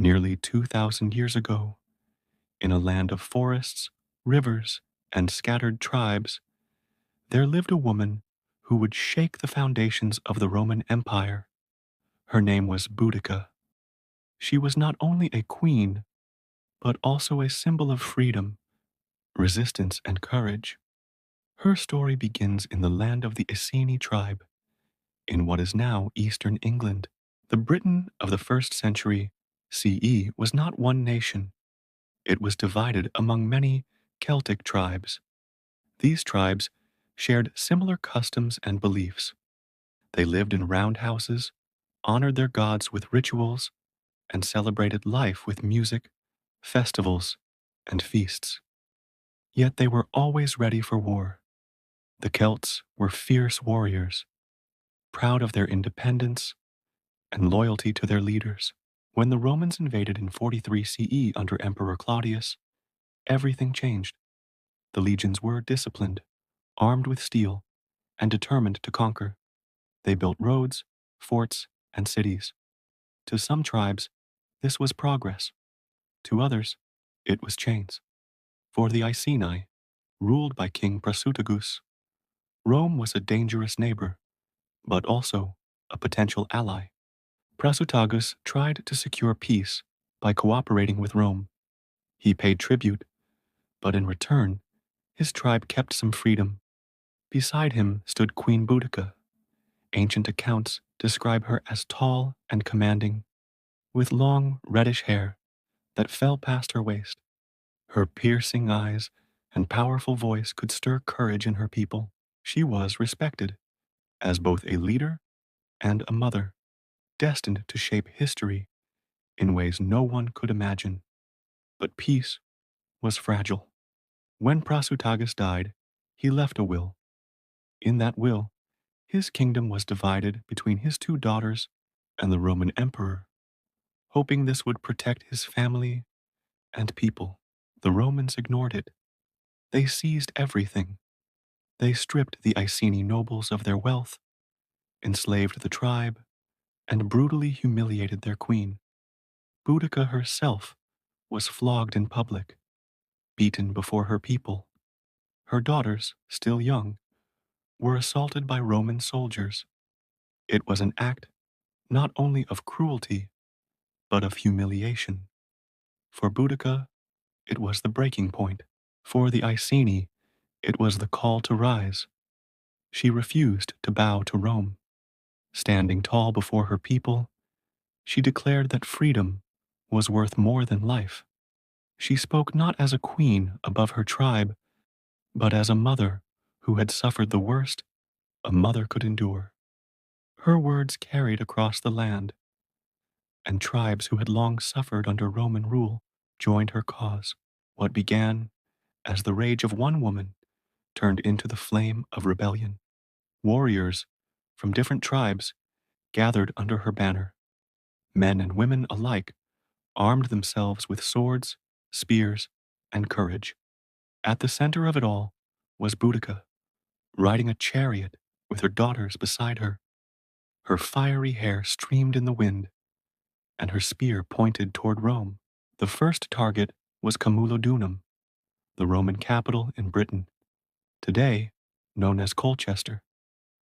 Nearly 2,000 years ago, in a land of forests, rivers, and scattered tribes, there lived a woman who would shake the foundations of the Roman Empire. Her name was Boudica. She was not only a queen, but also a symbol of freedom, resistance, and courage. Her story begins in the land of the Iceni tribe, in what is now eastern England. The Britain of the 1st century CE was not one nation. It was divided among many Celtic tribes. These tribes shared similar customs and beliefs. They lived in roundhouses, honored their gods with rituals, and celebrated life with music, festivals, and feasts. Yet they were always ready for war. The Celts were fierce warriors, proud of their independence and loyalty to their leaders. When the Romans invaded in 43 CE under Emperor Claudius, everything changed. The legions were disciplined, armed with steel, and determined to conquer. They built roads, forts, and cities. To some tribes, this was progress. To others, it was chains. For the Iceni, ruled by King Prasutagus, Rome was a dangerous neighbor, but also a potential ally. Prasutagus tried to secure peace by cooperating with Rome. He paid tribute, but in return, his tribe kept some freedom. Beside him stood Queen Boudica. Ancient accounts describe her as tall and commanding, with long reddish hair that fell past her waist. Her piercing eyes and powerful voice could stir courage in her people. She was respected as both a leader and a mother, destined to shape history in ways no one could imagine. But peace was fragile. When Prasutagus died, he left a will. In that will, his kingdom was divided between his two daughters and the Roman emperor, hoping this would protect his family and people. The Romans ignored it. They seized everything. They stripped the Iceni nobles of their wealth, enslaved the tribe, and brutally humiliated their queen. Boudica herself was flogged in public, beaten before her people. Her daughters, still young, were assaulted by Roman soldiers. It was an act not only of cruelty, but of humiliation. For Boudica, it was the breaking point. For the Iceni, it was the call to rise. She refused to bow to Rome. Standing tall before her people, she declared that freedom was worth more than life. She spoke not as a queen above her tribe, but as a mother who had suffered the worst a mother could endure. Her words carried across the land, and tribes who had long suffered under Roman rule joined her cause. What began as the rage of one woman turned into the flame of rebellion. Warriors from different tribes gathered under her banner. Men and women alike armed themselves with swords, spears, and courage. At the center of it all was Boudica, riding a chariot with her daughters beside her. Her fiery hair streamed in the wind, and her spear pointed toward Rome. The first target was Camulodunum, the Roman capital in Britain, today known as Colchester.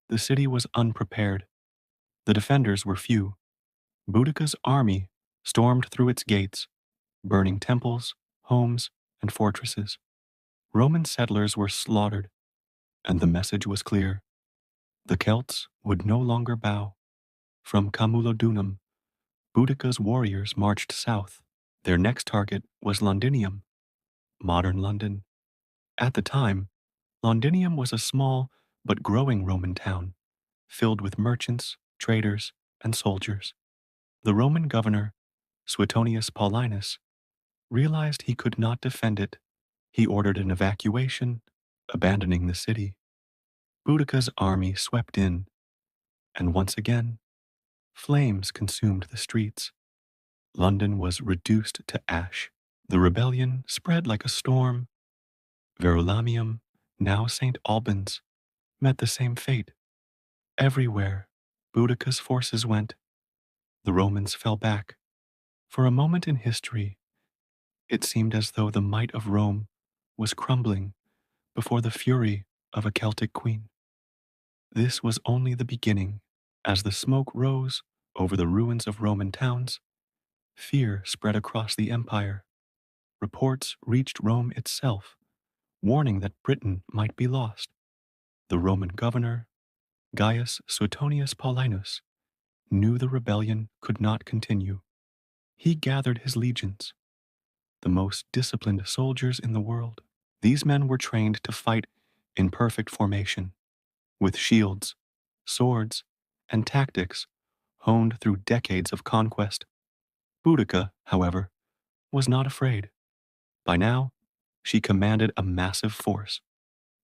The city was unprepared. The defenders were few. Boudica's army stormed through its gates, burning temples, homes, and fortresses. Roman settlers were slaughtered, and the message was clear. The Celts would no longer bow. From Camulodunum, Boudica's warriors marched south. Their next target was Londinium, modern London. At the time, Londinium was a small but growing Roman town, filled with merchants, traders, and soldiers. The Roman governor, Suetonius Paulinus, realized he could not defend it. He ordered an evacuation, abandoning the city. Boudica's army swept in, and once again, flames consumed the streets. London was reduced to ash. The rebellion spread like a storm. Verulamium, now St. Albans, met the same fate. Everywhere Boudica's forces went, the Romans fell back. For a moment in history, it seemed as though the might of Rome was crumbling before the fury of a Celtic queen. This was only the beginning. As the smoke rose over the ruins of Roman towns, fear spread across the empire. Reports reached Rome itself, warning that Britain might be lost. The Roman governor, Gaius Suetonius Paulinus, knew the rebellion could not continue. He gathered his legions, the most disciplined soldiers in the world. These men were trained to fight in perfect formation, with shields, swords, and tactics honed through decades of conquest. Boudica, however, was not afraid. By now, she commanded a massive force.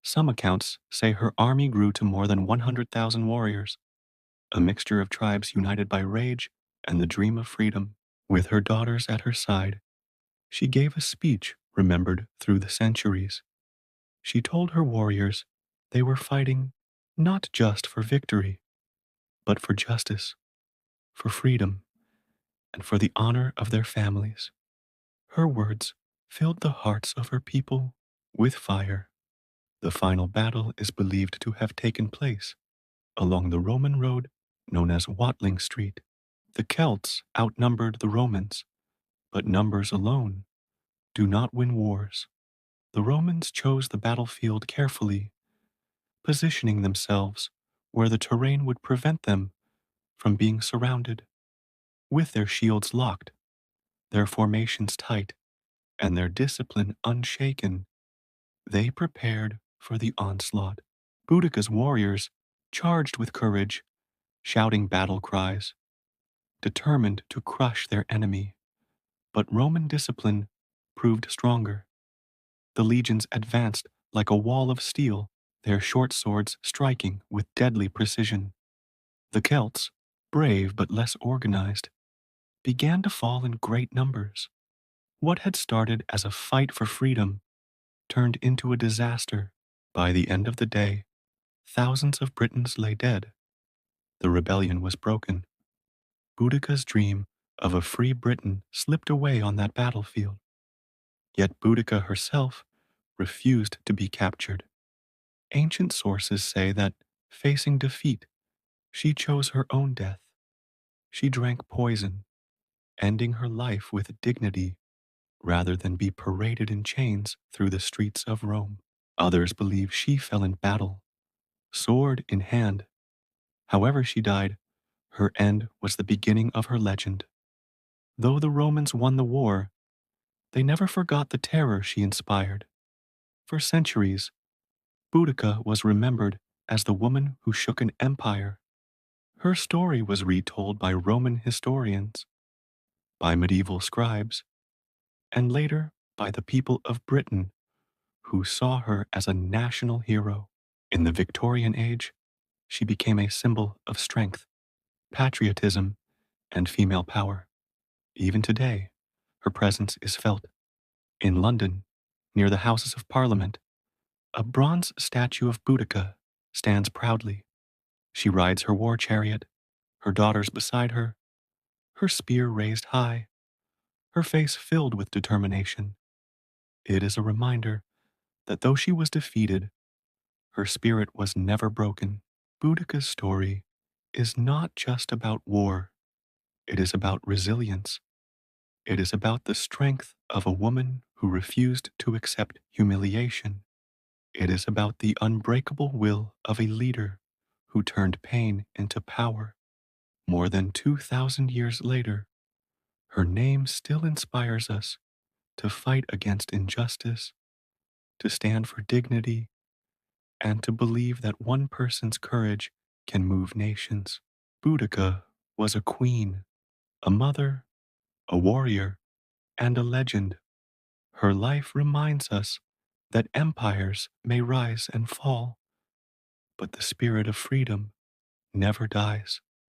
Some accounts say her army grew to more than 100,000 warriors, a mixture of tribes united by rage and the dream of freedom. With her daughters at her side, she gave a speech remembered through the centuries. She told her warriors they were fighting not just for victory, but for justice, for freedom, and for the honor of their families. Her words filled the hearts of her people with fire. The final battle is believed to have taken place along the Roman road known as Watling Street. The Celts outnumbered the Romans, but numbers alone do not win wars. The Romans chose the battlefield carefully, positioning themselves where the terrain would prevent them from being surrounded. With their shields locked, their formations tight, and their discipline unshaken, they prepared for the onslaught. Boudica's warriors charged with courage, shouting battle cries, determined to crush their enemy. But Roman discipline proved stronger. The legions advanced like a wall of steel, their short swords striking with deadly precision. The Celts, brave but less organized, began to fall in great numbers. What had started as a fight for freedom turned into a disaster. By the end of the day, thousands of Britons lay dead. The rebellion was broken. Boudica's dream of a free Britain slipped away on that battlefield. Yet Boudica herself refused to be captured. Ancient sources say that, facing defeat, she chose her own death. She drank poison, ending her life with dignity rather than be paraded in chains through the streets of Rome. Others believe she fell in battle, sword in hand. However she died, her end was the beginning of her legend. Though the Romans won the war, they never forgot the terror she inspired. For centuries, Boudica was remembered as the woman who shook an empire. Her story was retold by Roman historians, by medieval scribes, and later by the people of Britain who saw her as a national hero. In the Victorian age, she became a symbol of strength, patriotism, and female power. Even today, her presence is felt. In London, near the Houses of Parliament, a bronze statue of Boudica stands proudly. She rides her war chariot, her daughters beside her spear raised high, her face filled with determination. It is a reminder that though she was defeated, her spirit was never broken. Boudica's story is not just about war, it is about resilience. It is about the strength of a woman who refused to accept humiliation. It is about the unbreakable will of a leader who turned pain into power. More than 2,000 years later, her name still inspires us to fight against injustice, to stand for dignity, and to believe that one person's courage can move nations. Boudica was a queen, a mother, a warrior, and a legend. Her life reminds us that empires may rise and fall, but the spirit of freedom never dies.